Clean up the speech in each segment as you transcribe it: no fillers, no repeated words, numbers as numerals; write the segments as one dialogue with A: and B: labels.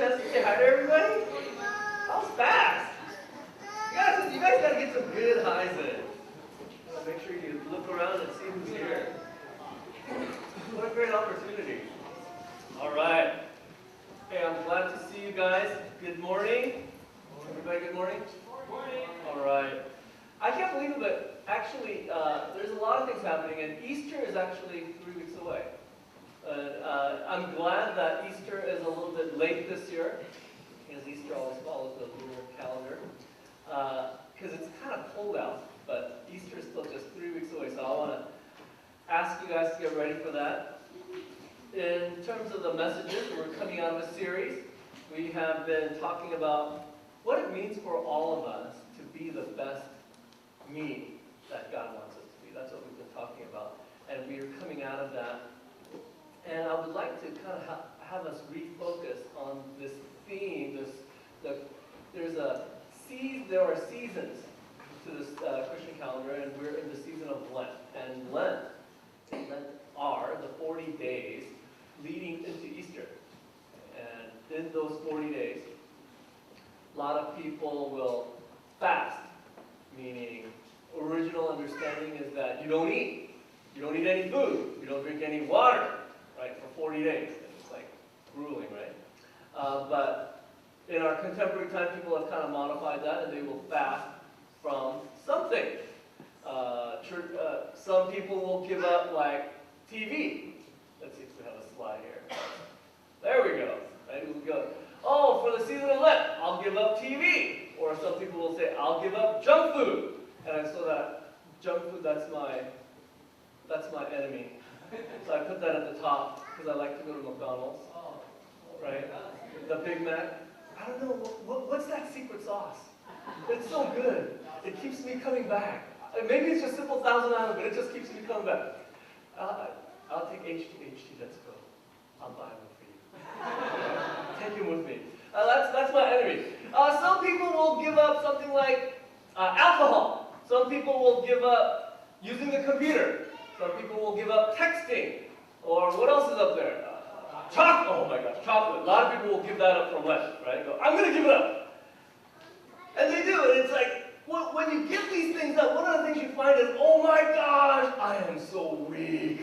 A: chance to say hi to everybody? That was fast. You guys got to get some good highs in. Make sure you look around and see who's here. What a great opportunity. All right. Hey, I'm glad to see you guys. Good morning. Everybody, good morning? Good morning. All right. I can't believe it, but actually, there's a lot of things happening, and Easter is actually 3 weeks away. I'm glad that Easter is a little bit late this year, because Easter always follows the lunar calendar, because it's kind of cold out, but Easter is still just 3 weeks away, so I want to ask you guys to get ready for that. In terms of the messages, we're coming out of a series. We have been talking about what it means for all of us to be the best me that God wants us to be. That's what we've been talking about. And we are coming out of that. And I would like to kind of have us refocus on this theme. There are seasons to this Christian calendar, and we're in the season of Lent. And Lent are the 40 days leading into Easter. And in those 40 days, a lot of people will fast, meaning original understanding is that you don't eat. You don't eat any food. You don't drink any water, right, for 40 days. It's like grueling, right? But in our contemporary time, people have kind of modified that, and they will fast from something. Some people will give up, like, TV. Let's see if we have a slide here. There we go. Right? We'll go, oh, for the season of Lent, I'll give up TV. Or some people will say, I'll give up junk food. And I saw that junk food, that's my enemy. So I put that at the top because I like to go to McDonald's, right? The Big Mac. I don't know, what's that secret sauce? It's so good. It keeps me coming back. Maybe it's just simple Thousand Island, but it just keeps me coming back. I'll take HT, let's go. I'll buy one for you. Take him with me. That's my enemy. Some people will give up something like alcohol. Some people will give up using the computer. Some people will give up texting. Or what else is up there? Chocolate. Oh my gosh, chocolate. A lot of people will give that up for Lent, right? Go, I'm going to give it up. And they do. And it's like, when you give these things up, one of the things you find is, oh my gosh, I am so weak.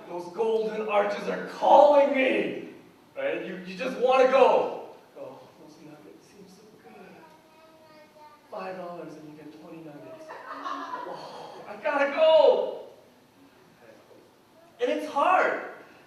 A: Those golden arches are calling me. Right? You just want to go. Oh, those nuggets seem so good. $5 and you get 20 nuggets. Oh, I gotta go. And it's hard.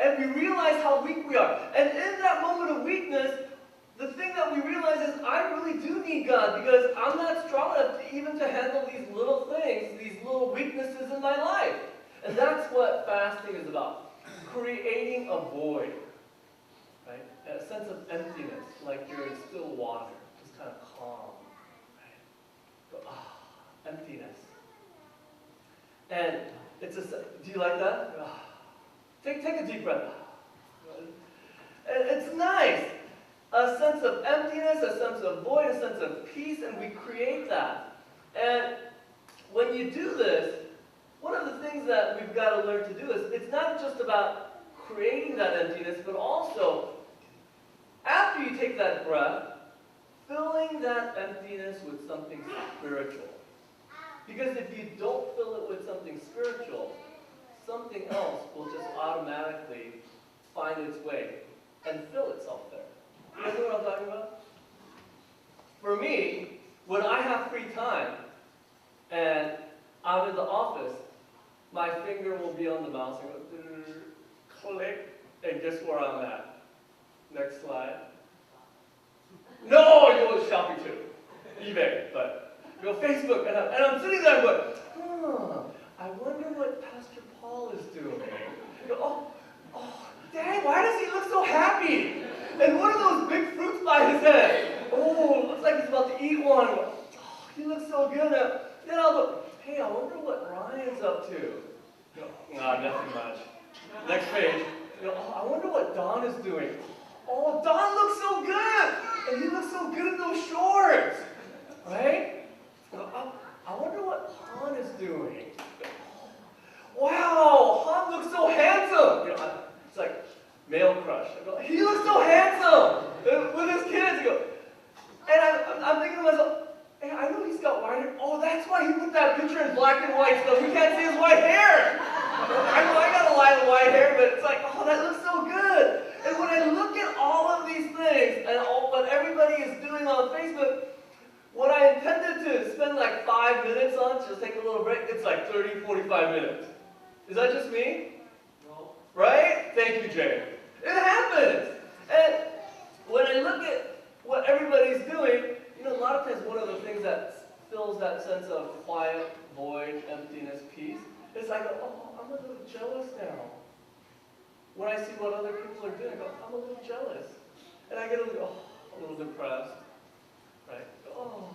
A: And we realize how weak we are. And in that moment of weakness, the thing that we realize is I really do need God because I'm not strong enough even to handle these little things, these little weaknesses in my life. And that's what fasting is about. Creating a void. Right? A sense of emptiness, like you're in still water, just kind of calm. Right? Go, emptiness. And it's do you like that? Take a deep breath. And it's nice. A sense of emptiness, a sense of void, a sense of peace, and we create that. And when you do this, one of the things that we've got to learn to do is it's not just about creating that emptiness, but also, after you take that breath, filling that emptiness with something spiritual. Because if you don't fill it with something spiritual, something else will just automatically find its way and fill itself there. You guys know what I'm talking about? For me, when I have free time and I'm in the office, my finger will be on the mouse and go, click, and guess where I'm at? Next slide. No, you go to Shopee too. eBay, but you go Facebook, and I'm sitting there going, I wonder what Pastor Paul is doing. You go, oh, dang, why does he look so happy? And what are those big fruits by his head? Oh, looks like he's about to eat one. Oh, he looks so good. Then I'll go, hey, I wonder what Ryan's up to. You go, nothing much. Next page. You go, I wonder what Don is doing. Oh, Don looks so good! And he looks so good in those shorts! Right? I wonder what Han is doing. Wow, Han looks so handsome! It's like male crush. He looks so handsome! With white stuff. We can't see his white hair. I know I got a line of white hair, but it's like, oh, that looks so good. And when I look at all of these things and all what everybody is doing on Facebook, what I intended to spend like 5 minutes on, just take a little break, it's like 30, 45 minutes. Is that just me? No. Right? Thank you, Jay. It happens. And when I look at what everybody's doing, you know, a lot of times one of the things that fills that sense of quiet, void, emptiness, peace, is I go, oh, I'm a little jealous now. When I see what other people are doing, I go, I'm a little jealous. And I get a little depressed. Right? Oh,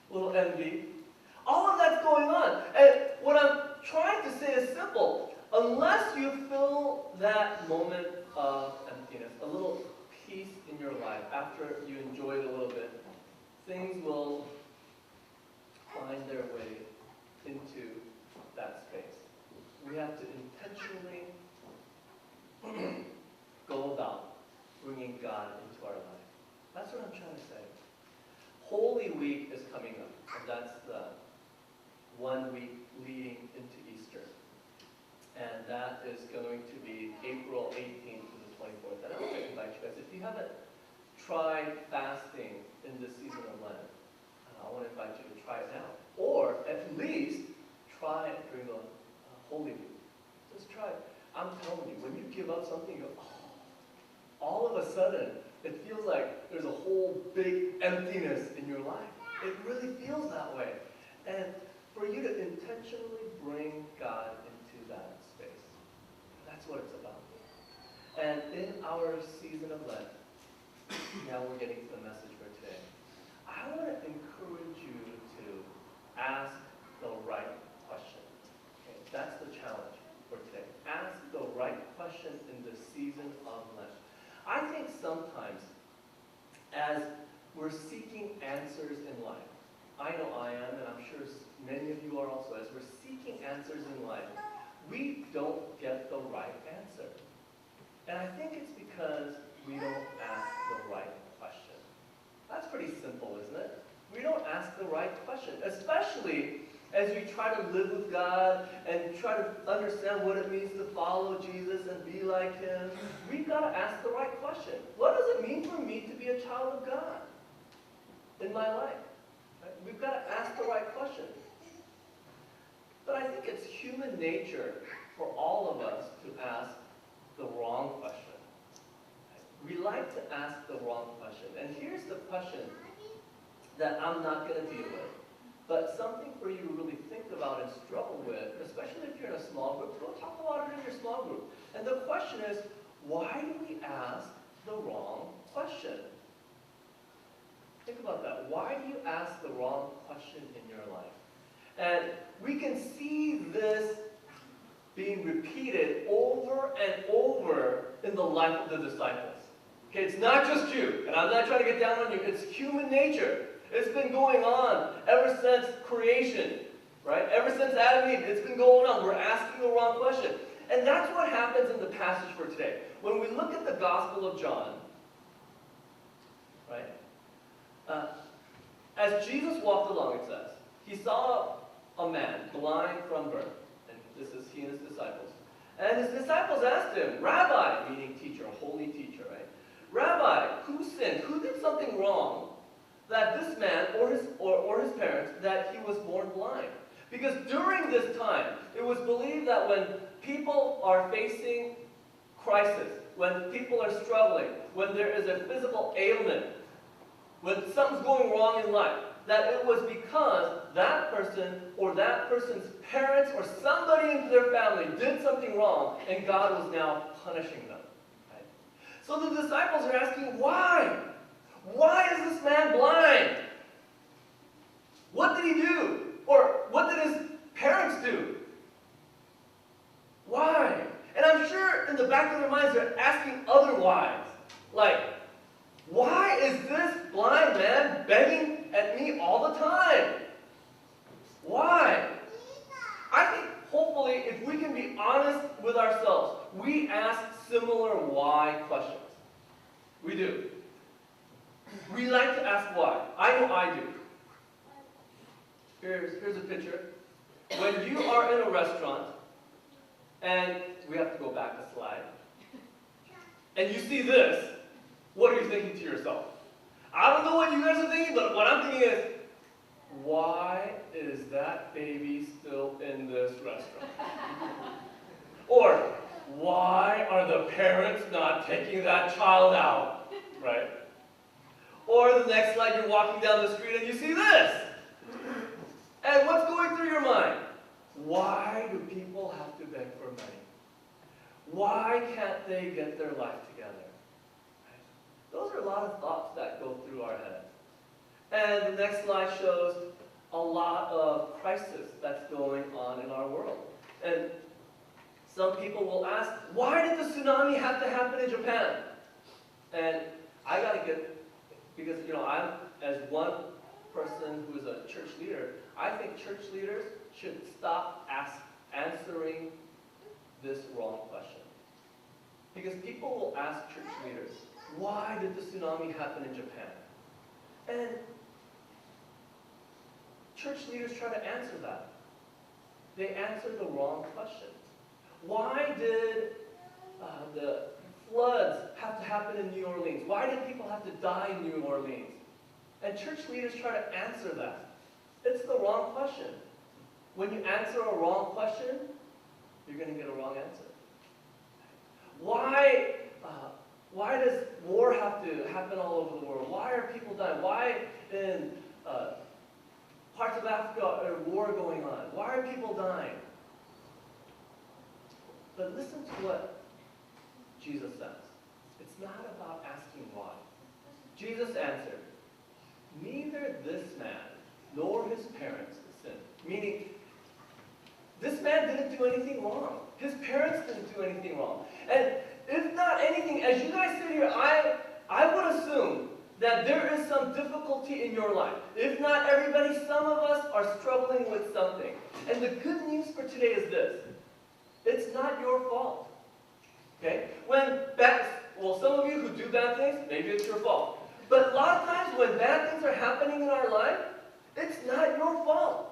A: a little envy. All of that's going on. And what I'm trying to say is simple. Unless you fill that moment of emptiness, a little peace in your life after you enjoy it a little bit, things will find their way into that space. We have to intentionally go about bringing God into our life. That's what I'm trying to say. Holy Week is coming up, and that's the 1 week leading into Easter. And that is going to be April 18th to the 24th. And I want to invite you guys, if you haven't tried fasting in this season of Lent, I want to invite you to try it now. Or at least try it during the Holy Week. Just try it. I'm telling you, when you give up something, you go, oh, all of a sudden, it feels like there's a whole big emptiness in your life. It really feels that way. And for you to intentionally bring God into that space. That's what it's about. And in our season of Lent, now we're getting to the message for today. I want to encourage you to ask the right question. Okay? That's the challenge for today. Ask the right question in the season of Lent. I think sometimes, as we're seeking answers in life, I know I am, and I'm sure many of you are also, as we're seeking answers in life, we don't get the right answer. And I think it's because we don't ask the right question. That's pretty simple, isn't it? We don't ask the right question, especially as we try to live with God and try to understand what it means to follow Jesus and be like Him. We've got to ask the right question. What does it mean for me to be a child of God in my life? Right? We've got to ask the right question. But I think it's human nature for all of us to ask the wrong question. We like to ask the wrong question. And here's the question that I'm not going to deal with, but something for you to really think about and struggle with, especially if you're in a small group. Go talk about it in your small group. And the question is, why do we ask the wrong question? Think about that. Why do you ask the wrong question in your life? And we can see this being repeated over and over in the life of the disciples. Okay, it's not just you, and I'm not trying to get down on you. It's human nature. It's been going on ever since creation, right? Ever since Adam and Eve, it's been going on. We're asking the wrong question. And that's what happens in the passage for today. When we look at the Gospel of John, right? As Jesus walked along, it says, he saw a man blind from birth. And this is he and his disciples. And his disciples asked him, Rabbi, meaning teacher, a holy teacher, right? Rabbi, who sinned? Who did something wrong that this man or his parents, that he was born blind? Because during this time, it was believed that when people are facing crisis, when people are struggling, when there is a physical ailment, when something's going wrong in life, that it was because that person or that person's parents or somebody in their family did something wrong, and God was now punishing them. Right? So the disciples are asking, why? Why is this man blind? What did he do? Or what did his parents do? Why? And I'm sure in the back of their minds they're asking other whys. Like, why is this blind man begging at me all the time? Why? I think hopefully if we can be honest with ourselves, we ask similar why questions. We do. We like to ask why. I know I do. Here's a picture. when you are in a restaurant, and we have to go back a slide, and you see this, what are you thinking to yourself? I don't know what you guys are thinking, but what I'm thinking is, why is that baby still in this restaurant? Or, why are the parents not taking that child out? Right? Or the next slide, you're walking down the street and you see this. And what's going through your mind? Why do people have to beg for money? Why can't they get their life together? Right? Those are a lot of thoughts that go through our heads. And the next slide shows a lot of crisis that's going on in our world. And some people will ask, why did the tsunami have to happen in Japan? And I got to get, because, I'm, as one person who is a church leader, I think church leaders should stop answering this wrong question. Because people will ask church leaders, why did the tsunami happen in Japan? And church leaders try to answer that. They answer the wrong question. Why did the floods have to happen in New Orleans? Why did people have to die in New Orleans? And church leaders try to answer that. It's the wrong question. When you answer a wrong question, you're going to get a wrong answer. Why does war have to happen all over the world? Why are people dying? Why in parts of Africa are war going on? Why are people dying? But listen to what Jesus says. It's not about asking why. Jesus answered, neither this man nor his parents sinned. Meaning, this man didn't do anything wrong. His parents didn't do anything wrong. And if not anything, as you guys sit here, I would assume that there is some difficulty in your life. If not everybody, some of us are struggling with something. And the good news for today is this. It's not your fault. Okay? Some of you who do bad things, maybe it's your fault. But a lot of times when bad things are happening in our life, it's not your fault.